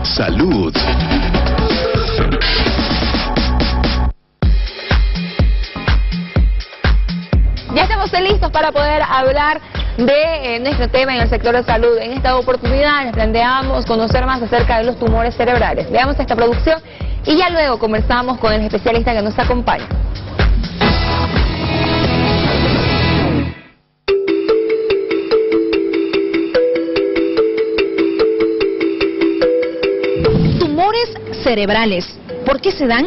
Salud. Ya estamos listos para poder hablar de nuestro tema en el sector de salud. En esta oportunidad les planteamos conocer más acerca de los tumores cerebrales. Veamos esta producción y ya luego conversamos con el especialista que nos acompaña. Tumores cerebrales. ¿Por qué se dan?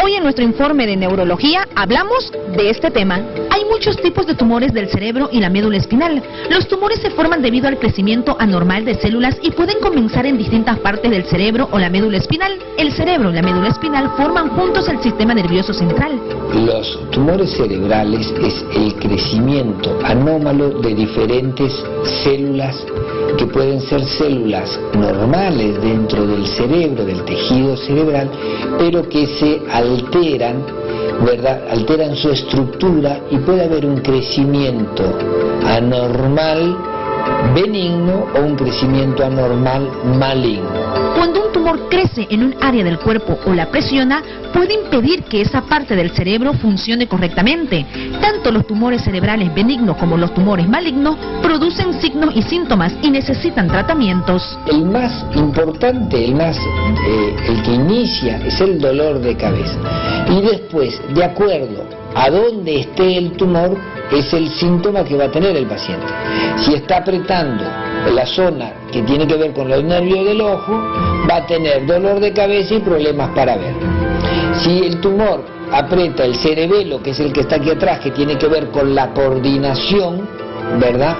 Hoy en nuestro informe de neurología hablamos de este tema. Hay muchos tipos de tumores del cerebro y la médula espinal. Los tumores se forman debido al crecimiento anormal de células y pueden comenzar en distintas partes del cerebro o la médula espinal. El cerebro y la médula espinal forman juntos el sistema nervioso central. Los tumores cerebrales es el crecimiento anómalo de diferentes células que pueden ser células normales dentro del cerebro, del tejido cerebral, pero que se alteran, ¿verdad? Alteran su estructura y puede haber un crecimiento anormal benigno o un crecimiento anormal maligno. Cuando un tumor crece en un área del cuerpo o la presiona, puede impedir que esa parte del cerebro funcione correctamente. Tanto los tumores cerebrales benignos como los tumores malignos producen signos y síntomas y necesitan tratamientos. El más importante, el que inicia es el dolor de cabeza. Y después, de acuerdo a dónde esté el tumor, es el síntoma que va a tener el paciente. Si está apretando la zona que tiene que ver con los nervios del ojo, va a tener dolor de cabeza y problemas para ver. Si el tumor aprieta el cerebelo, que es el que está aquí atrás, que tiene que ver con la coordinación, ¿verdad?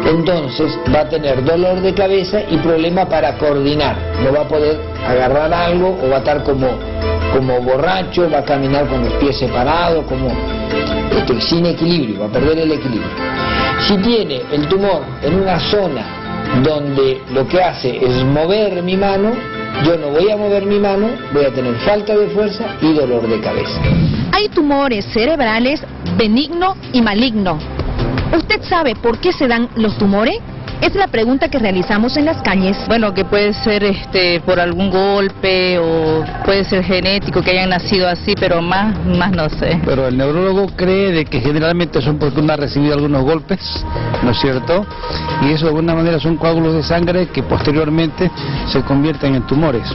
Entonces va a tener dolor de cabeza y problema para coordinar. No va a poder agarrar algo o va a estar como borracho, va a caminar con los pies separados, sin equilibrio, va a perder el equilibrio. Si tiene el tumor en una zona donde lo que hace es mover mi mano, yo no voy a mover mi mano, voy a tener falta de fuerza y dolor de cabeza. Hay tumores cerebrales benigno y maligno. ¿Usted sabe por qué se dan los tumores? Es la pregunta que realizamos en las calles. Bueno, que puede ser por algún golpe o puede ser genético, que hayan nacido así, pero más no sé. Pero el neurólogo cree de que generalmente son porque uno ha recibido algunos golpes, ¿no es cierto? Y eso de alguna manera son coágulos de sangre que posteriormente se convierten en tumores.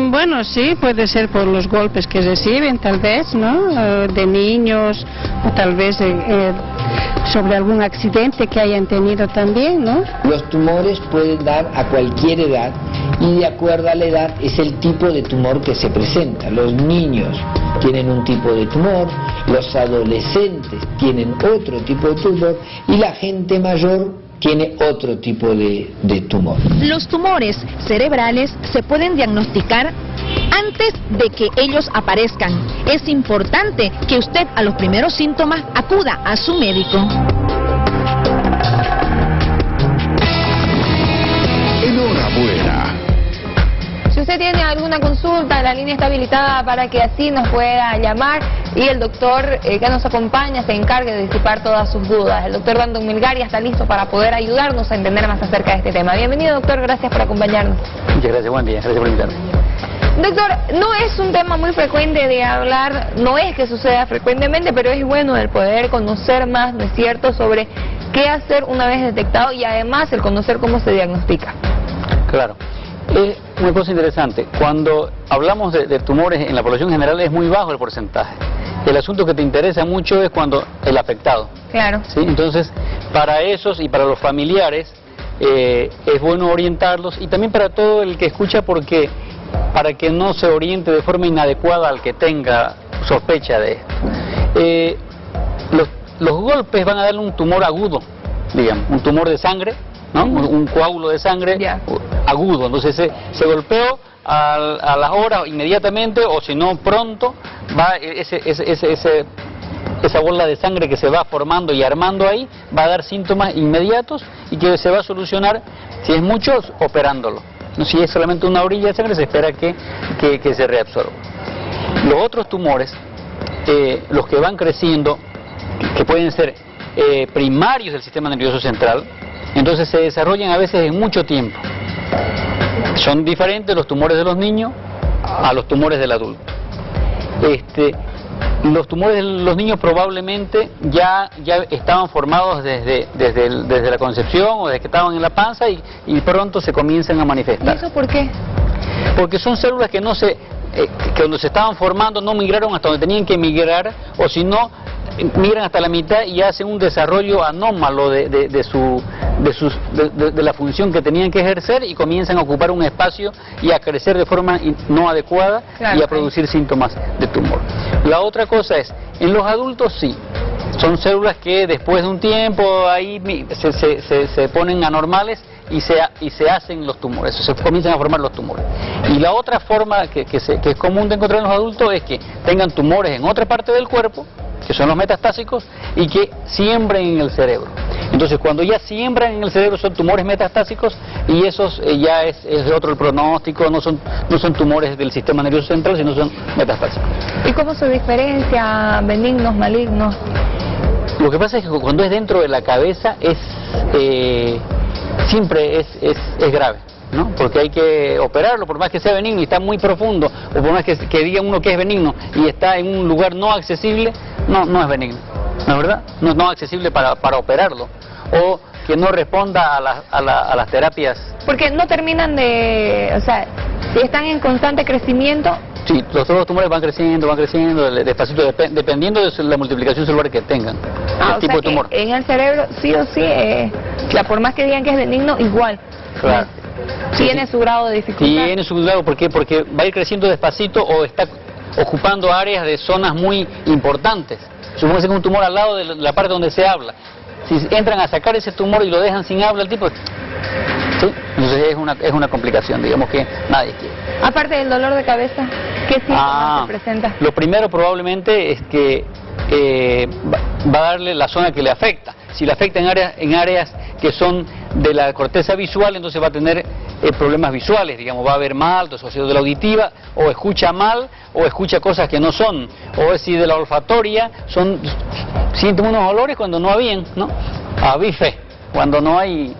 Bueno, sí, puede ser por los golpes que reciben, tal vez, ¿no? De niños, o tal vez sobre algún accidente que hayan tenido también, ¿no? Los tumores pueden dar a cualquier edad y de acuerdo a la edad es el tipo de tumor que se presenta. Los niños tienen un tipo de tumor, los adolescentes tienen otro tipo de tumor y la gente mayor tiene otro tipo de tumor. Los tumores cerebrales se pueden diagnosticar antes de que ellos aparezcan. Es importante que usted a los primeros síntomas acuda a su médico. Enhorabuena. Si usted tiene alguna consulta, la línea está habilitada para que así nos pueda llamar y el doctor que nos acompaña se encargue de disipar todas sus dudas. El doctor Brandon Melgaria está listo para poder ayudarnos a entender más acerca de este tema. Bienvenido, doctor, gracias por acompañarnos. Muchas gracias, buen día, gracias por invitarme. Doctor, no es un tema muy frecuente de hablar, no es que suceda frecuentemente, pero es bueno el poder conocer más, ¿no es cierto?, sobre qué hacer una vez detectado y además el conocer cómo se diagnostica. Claro. Una cosa interesante, cuando hablamos de tumores en la población general es muy bajo el porcentaje. El asunto que te interesa mucho es cuando el afectado. Claro. ¿Sí? Entonces, para esos y para los familiares es bueno orientarlos y también para todo el que escucha porque para que no se oriente de forma inadecuada al que tenga sospecha de esto. Los golpes van a darle un tumor agudo, digamos, un tumor de sangre, ¿no? Un coágulo de sangre agudo, entonces se golpeó a las horas inmediatamente o si no pronto va esa bola de sangre que se va formando y armando ahí va a dar síntomas inmediatos y que se va a solucionar, si es mucho, operándolo. No, si es solamente una orilla de sangre se espera que se reabsorba. Los otros tumores, los que van creciendo, que pueden ser primarios del sistema nervioso central, entonces se desarrollan a veces en mucho tiempo. Son diferentes los tumores de los niños a los tumores del adulto. Los tumores de los niños probablemente ya estaban formados desde la concepción o desde que estaban en la panza y pronto se comienzan a manifestar. ¿Y eso por qué? Porque son células que que cuando se estaban formando no migraron hasta donde tenían que migrar, o si no, migran hasta la mitad y hacen un desarrollo anómalo de la función que tenían que ejercer y comienzan a ocupar un espacio y a crecer de forma no adecuada, claro, y a producir síntomas de tumor. La otra cosa es, en los adultos sí, son células que después de un tiempo ahí se ponen anormales y se hacen los tumores, se comienzan a formar los tumores. Y la otra forma que es común de encontrar en los adultos es que tengan tumores en otra parte del cuerpo, que son los metastásicos, y que siembren en el cerebro. Entonces, cuando ya siembran en el cerebro son tumores metastásicos, y esos ya es otro el pronóstico, no son tumores del sistema nervioso central, sino son metastásicos. ¿Y cómo se diferencia benignos, malignos? Lo que pasa es que cuando es dentro de la cabeza siempre es grave, ¿no? Porque hay que operarlo, por más que sea benigno y está muy profundo, o por más que diga uno que es benigno y está en un lugar no accesible, no es benigno, ¿no es verdad? No accesible para operarlo, o que no responda a las terapias. Porque no terminan o sea, si están en constante crecimiento. Sí, los tumores van creciendo despacito, dependiendo de la multiplicación celular que tengan, el tipo de tumor. En el cerebro sí o sí, por más que digan que es benigno, igual. Claro. Tiene su grado de dificultad. Tiene su grado, ¿por qué? Porque va a ir creciendo despacito o está ocupando áreas de zonas muy importantes. Supongamos que es un tumor al lado de la parte donde se habla. Si entran a sacar ese tumor y lo dejan sin habla, el tipo... ¿sí? Entonces es una complicación, digamos, que nadie quiere. Aparte del dolor de cabeza, ¿qué síntomas se presenta? Lo primero probablemente es que va a darle la zona que le afecta. Si le afecta en áreas que son de la corteza visual, entonces va a tener problemas visuales, digamos, va a ver mal, asociado de la auditiva, o escucha mal, o escucha cosas que no son, o si de la olfatoria, siente unos olores cuando no habían, ¿no? A bife, cuando no hay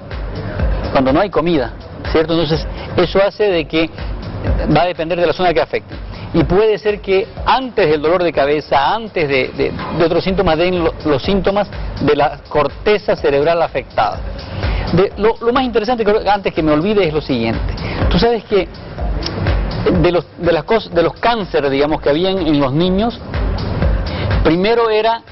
comida, ¿cierto? Entonces eso hace de que va a depender de la zona que afecte. Y puede ser que antes del dolor de cabeza, antes de otros síntomas, den los síntomas de la corteza cerebral afectada. Lo más interesante, antes que me olvide, es lo siguiente. Tú sabes que de los cánceres, digamos, que habían en los niños, primero era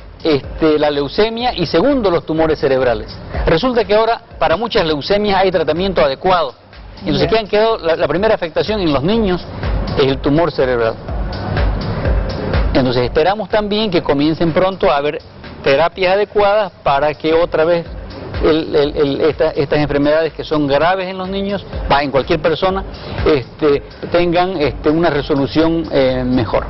la leucemia y segundo los tumores cerebrales. Resulta que ahora para muchas leucemias hay tratamiento adecuado. Entonces, ¿qué han quedado? La primera afectación en los niños es el tumor cerebral. Entonces esperamos también que comiencen pronto a haber terapias adecuadas para que otra vez estas enfermedades que son graves en los niños, en cualquier persona, tengan una resolución mejor.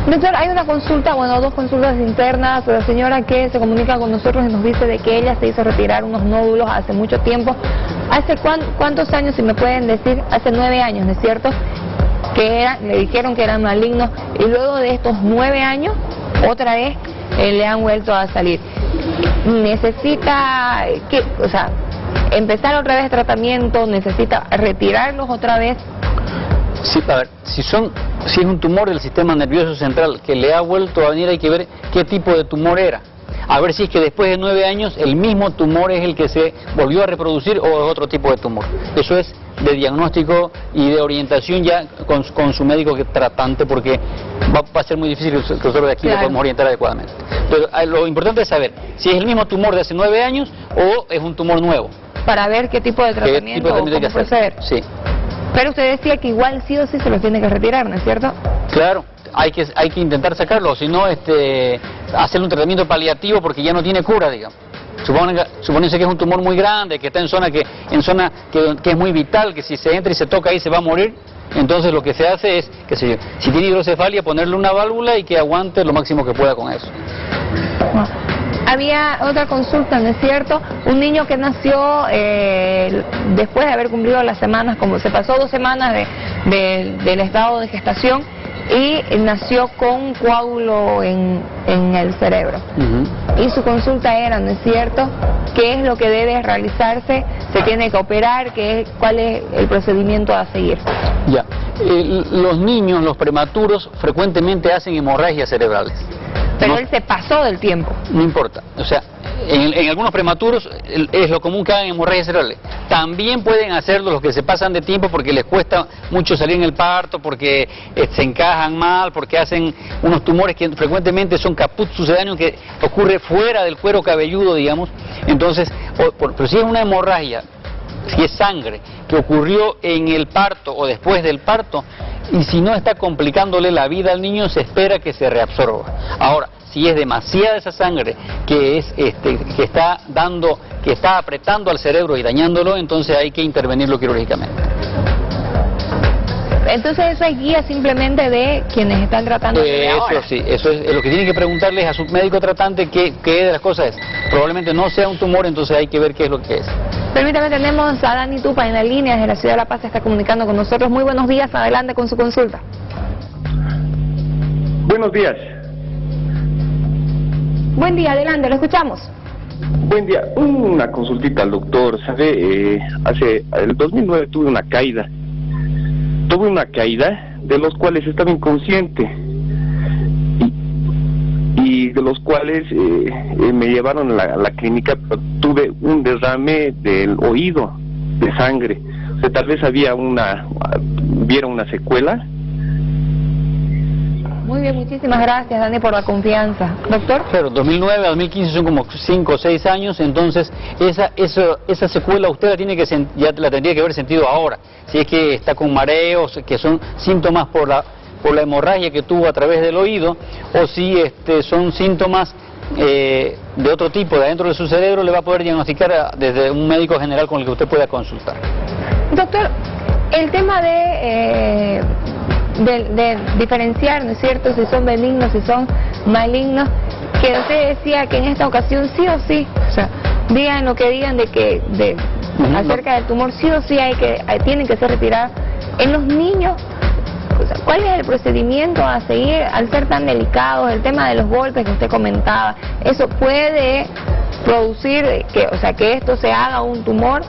Doctor, hay una consulta, dos consultas internas. La señora que se comunica con nosotros y nos dice de que ella se hizo retirar unos nódulos hace mucho tiempo. ¿Hace cuántos años, si me pueden decir? Hace 9 años, ¿no es cierto? Le dijeron que eran malignos y luego de estos 9 años, otra vez le han vuelto a salir. ¿Necesita empezar otra vez tratamiento? ¿Necesita retirarlos otra vez? Sí, a ver, si es un tumor del sistema nervioso central que le ha vuelto a venir, hay que ver qué tipo de tumor era. A ver si es que después de 9 años el mismo tumor es el que se volvió a reproducir o es otro tipo de tumor. Eso es de diagnóstico y de orientación ya con su médico tratante, porque va a ser muy difícil que nosotros de aquí lo podamos orientar adecuadamente. Pero lo importante es saber si es el mismo tumor de hace 9 años o es un tumor nuevo. Para ver qué tipo de tratamiento o cómo proceder. Sí. Pero usted decía que igual sí o sí se los tiene que retirar, ¿no es cierto? Claro, hay que intentar sacarlo, si no hacerle un tratamiento paliativo porque ya no tiene cura, digamos. Supónganse que es un tumor muy grande, que está en zona que es muy vital, que si se entra y se toca ahí se va a morir. Entonces lo que se hace es, si tiene hidrocefalia, ponerle una válvula y que aguante lo máximo que pueda con eso. Había otra consulta, ¿no es cierto? Un niño que nació después de haber cumplido las semanas, como se pasó 2 semanas del estado de gestación, y nació con un coágulo en el cerebro. Y su consulta era, ¿no es cierto?, ¿qué es lo que debe realizarse? ¿Se tiene que operar? ¿Cuál es el procedimiento a seguir? Ya, los niños, los prematuros, frecuentemente hacen hemorragias cerebrales. Pero No, él se pasó del tiempo. no importa, o sea, en algunos prematuros es lo común que hagan hemorragias cerebrales. También pueden hacerlo los que se pasan de tiempo porque les cuesta mucho salir en el parto, porque se encajan mal, porque hacen unos tumores que frecuentemente son caput sucedáneo, que ocurre fuera del cuero cabelludo, digamos. Entonces, pero si es una hemorragia, si es sangre que ocurrió en el parto o después del parto, y si no está complicándole la vida al niño, se espera que se reabsorba. Ahora, si es demasiada esa sangre que está apretando al cerebro y dañándolo, entonces hay que intervenirlo quirúrgicamente. Entonces eso es guía simplemente de quienes están tratando de ahora. Eso sí, eso es lo que tienen que preguntarles a su médico tratante, qué de las cosas es. Probablemente no sea un tumor, entonces hay que ver qué es lo que es. Permítame, tenemos a Dani Tupa en la línea desde la ciudad de La Paz, se está comunicando con nosotros. Muy buenos días, adelante con su consulta. Buenos días. Buen día, adelante, lo escuchamos. Buen día. Una consultita al doctor. ¿Sabe? El 2009 tuve una caída. De los cuales estaba inconsciente. Y de los cuales me llevaron a la clínica, pero tuve un derrame del oído de sangre. O sea, tal vez hubiera una secuela. Muy bien, muchísimas gracias, Dani, por la confianza. Doctor. Claro, 2009 a 2015 son como 5 o 6 años, entonces esa secuela usted ya la tendría que haber sentido ahora. Si es que está con mareos, que son síntomas por la hemorragia que tuvo a través del oído, o si son síntomas de otro tipo, de adentro de su cerebro, le va a poder diagnosticar desde un médico general con el que usted pueda consultar. Doctor, el tema de diferenciar, ¿no es cierto?, si son benignos, si son malignos, que usted decía que en esta ocasión sí o sí, o sea, digan lo que digan acerca del tumor, sí o sí tienen que ser retirados. En los niños, o sea, ¿cuál es el procedimiento a seguir al ser tan delicados? El tema de los golpes que usted comentaba, ¿eso puede producir que esto se haga un tumor?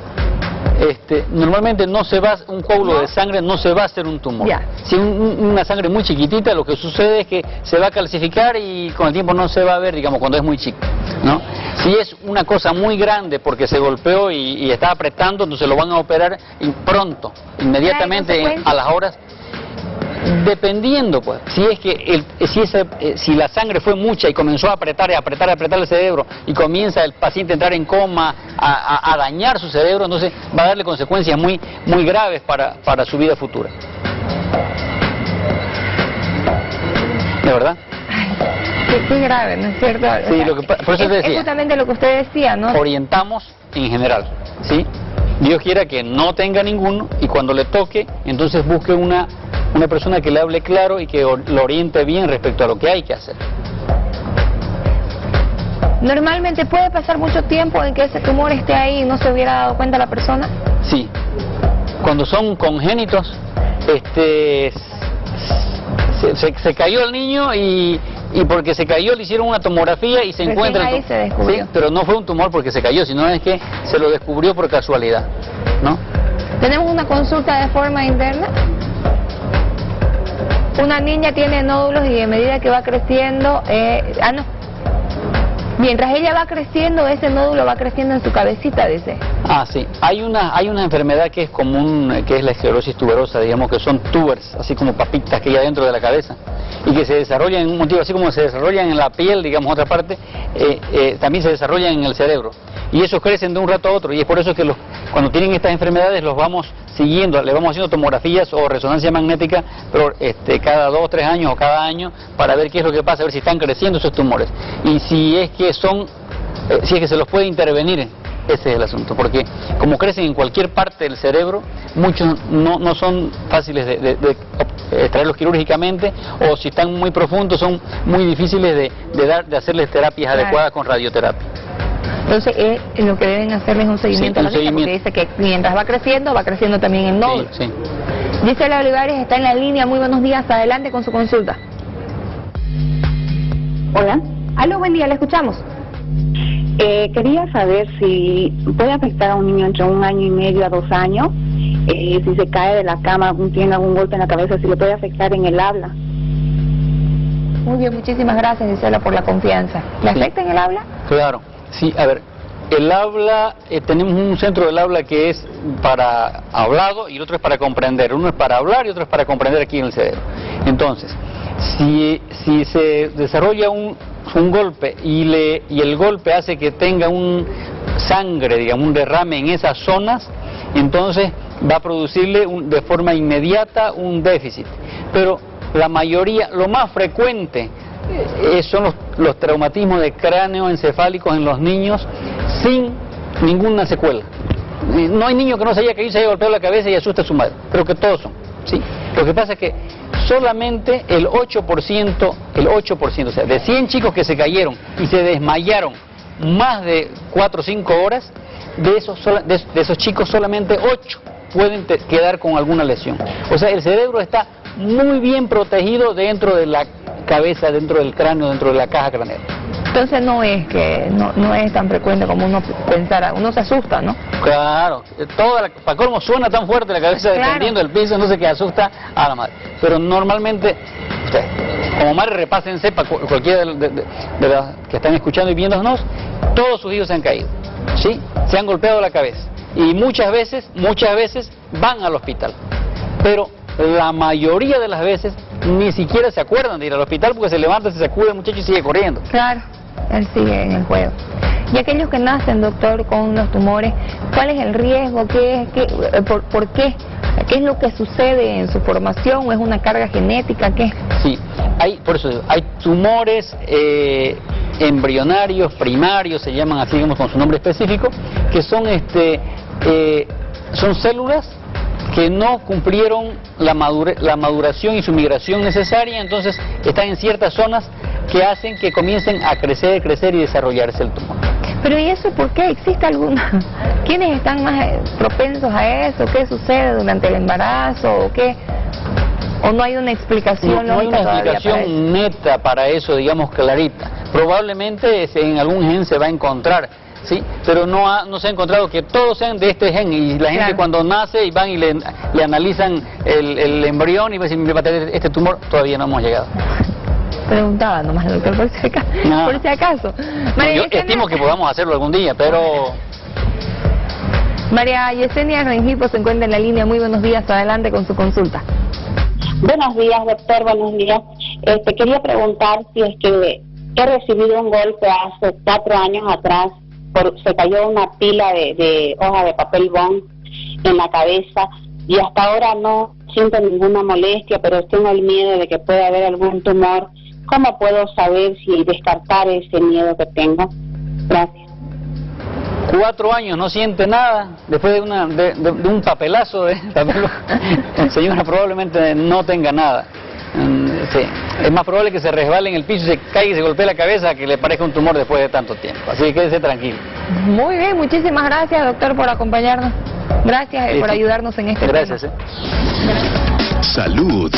Normalmente un coágulo de sangre no se va a hacer un tumor. Ya. Si una sangre muy chiquitita, lo que sucede es que se va a calcificar y con el tiempo no se va a ver, digamos, cuando es muy chico, ¿no? Si es una cosa muy grande porque se golpeó y está apretando, entonces lo van a operar pronto, inmediatamente, a las horas. Dependiendo, pues, si la sangre fue mucha y comenzó a apretar el cerebro y comienza el paciente a entrar en coma, a dañar su cerebro, entonces va a darle consecuencias muy graves para su vida futura. ¿De verdad? Qué grave, ¿no es cierto? Sí, por eso te decía. Es justamente lo que usted decía, ¿no? Orientamos en general, ¿sí? Dios quiera que no tenga ninguno y cuando le toque, entonces busque una persona que le hable claro y que lo oriente bien respecto a lo que hay que hacer. Normalmente puede pasar mucho tiempo en que ese tumor esté ahí y no se hubiera dado cuenta la persona. Sí, cuando son congénitos, se cayó el niño y porque se cayó le hicieron una tomografía y se encuentra. Ahí se descubrió. Sí, pero no fue un tumor porque se cayó, sino es que se lo descubrió por casualidad, ¿no? Tenemos una consulta de forma interna. Una niña tiene nódulos y a medida que va creciendo, mientras ella va creciendo, ese nódulo va creciendo en su cabecita, dice. Sí. Hay una enfermedad que es común, que es la esclerosis tuberosa, digamos que son tubers, así como papitas que hay adentro de la cabeza, y que se desarrollan en un motivo, así como se desarrollan en la piel, digamos, otra parte, también se desarrollan en el cerebro. Y esos crecen de un rato a otro, y es por eso que cuando tienen estas enfermedades los vamos siguiendo, le vamos haciendo tomografías o resonancia magnética, pero cada 2 o 3 años o cada año, para ver qué es lo que pasa, a ver si están creciendo esos tumores. Y si es que se los puede intervenir, ese es el asunto, porque como crecen en cualquier parte del cerebro, muchos no son fáciles de extraerlos quirúrgicamente, o si están muy profundos son muy difíciles de hacerles terapias adecuadas con radioterapia. Entonces lo que deben hacerles es un seguimiento, Sí, a la niña, porque dice que mientras va creciendo también el nódulo. Sí. Gisela Olivares está en la línea. Muy buenos días, adelante con su consulta. Hola. Aló, buen día, le escuchamos. Quería saber si puede afectar a un niño entre 1 año y medio a 2 años, si se cae de la cama, tiene algún golpe en la cabeza, si le puede afectar en el habla. Muy bien, muchísimas gracias, Gisela, por la confianza. ¿Le afecta en el habla? Claro, sí, a ver, el habla, tenemos un centro del habla que es para hablado y el otro es para comprender. Uno es para hablar y otro es para comprender aquí en el cerebro. Entonces, si se desarrolla un golpe y el golpe hace que tenga un sangre, digamos, un derrame en esas zonas, entonces va a producirle de forma inmediata un déficit. Pero la mayoría, lo más frecuente son los traumatismos de cráneo encefálicos en los niños sin ninguna secuela. No hay niño que no se haya caído, se haya golpeado la cabeza y asuste a su madre. Creo que todos son, ¿sí? Lo que pasa es que solamente el 8%, o sea, de 100 chicos que se cayeron y se desmayaron más de 4 o 5 horas, de esos chicos solamente 8 pueden quedar con alguna lesión. O sea, el cerebro está muy bien protegido dentro de la cabeza, dentro del cráneo, dentro de la caja craneal. Entonces no es tan frecuente como uno pensara, uno se asusta, ¿no? Claro, para colmo suena tan fuerte la cabeza dependiendo del piso, no sé qué asusta a la madre. Pero normalmente, ustedes, como madre, repásense, para cualquiera de los que están escuchando y viéndonos, todos sus hijos se han caído, ¿sí? Se han golpeado la cabeza. Y muchas veces van al hospital. Pero la mayoría de las veces ni siquiera se acuerdan de ir al hospital porque se levanta, se sacude el muchacho y sigue corriendo. Claro, él sigue en el juego. Y aquellos que nacen, doctor, con los tumores, ¿cuál es el riesgo? ¿Por qué? ¿Qué es lo que sucede en su formación? ¿O es una carga genética? ¿Qué? Sí, por eso digo, hay tumores embrionarios, primarios, se llaman así, digamos, con su nombre específico, que son células que no cumplieron la maduración y su migración necesaria, entonces están en ciertas zonas que hacen que comiencen a crecer y desarrollarse el tumor. Pero ¿y eso por qué? ¿Existe alguna? ¿Quiénes están más propensos a eso? ¿Qué sucede durante el embarazo? ¿O qué? ¿O no hay una explicación? No hay una explicación neta para eso, digamos, clarita. Probablemente en algún gen se va a encontrar, ¿sí? Pero no se ha encontrado que todos sean de este gen, y la gente cuando nace y van y le analizan el embrión y va a decir, va a tener este tumor, todavía no hemos llegado. Preguntaba nomás, doctor, por si acaso. No, yo estimo que podamos hacerlo algún día, pero... María Yesenia Rengifo se encuentra en la línea. Muy buenos días, adelante con su consulta. Buenos días, doctor, buenos días. Quería preguntar si es que he recibido un golpe hace 4 años atrás, se cayó una pila de hoja de papel bond en la cabeza y hasta ahora no siento ninguna molestia, pero tengo el miedo de que pueda haber algún tumor. ¿Cómo puedo saber si descartar ese miedo que tengo? Gracias. 4 años, no siente nada, después de un papelazo, señora, probablemente no tenga nada. Sí. Es más probable que se resbale en el piso y se caiga y se golpee la cabeza que le parezca un tumor después de tanto tiempo. Así que quédese tranquilo. Muy bien, muchísimas gracias, doctor, por acompañarnos. Gracias por ayudarnos en este tema. Gracias. Salud.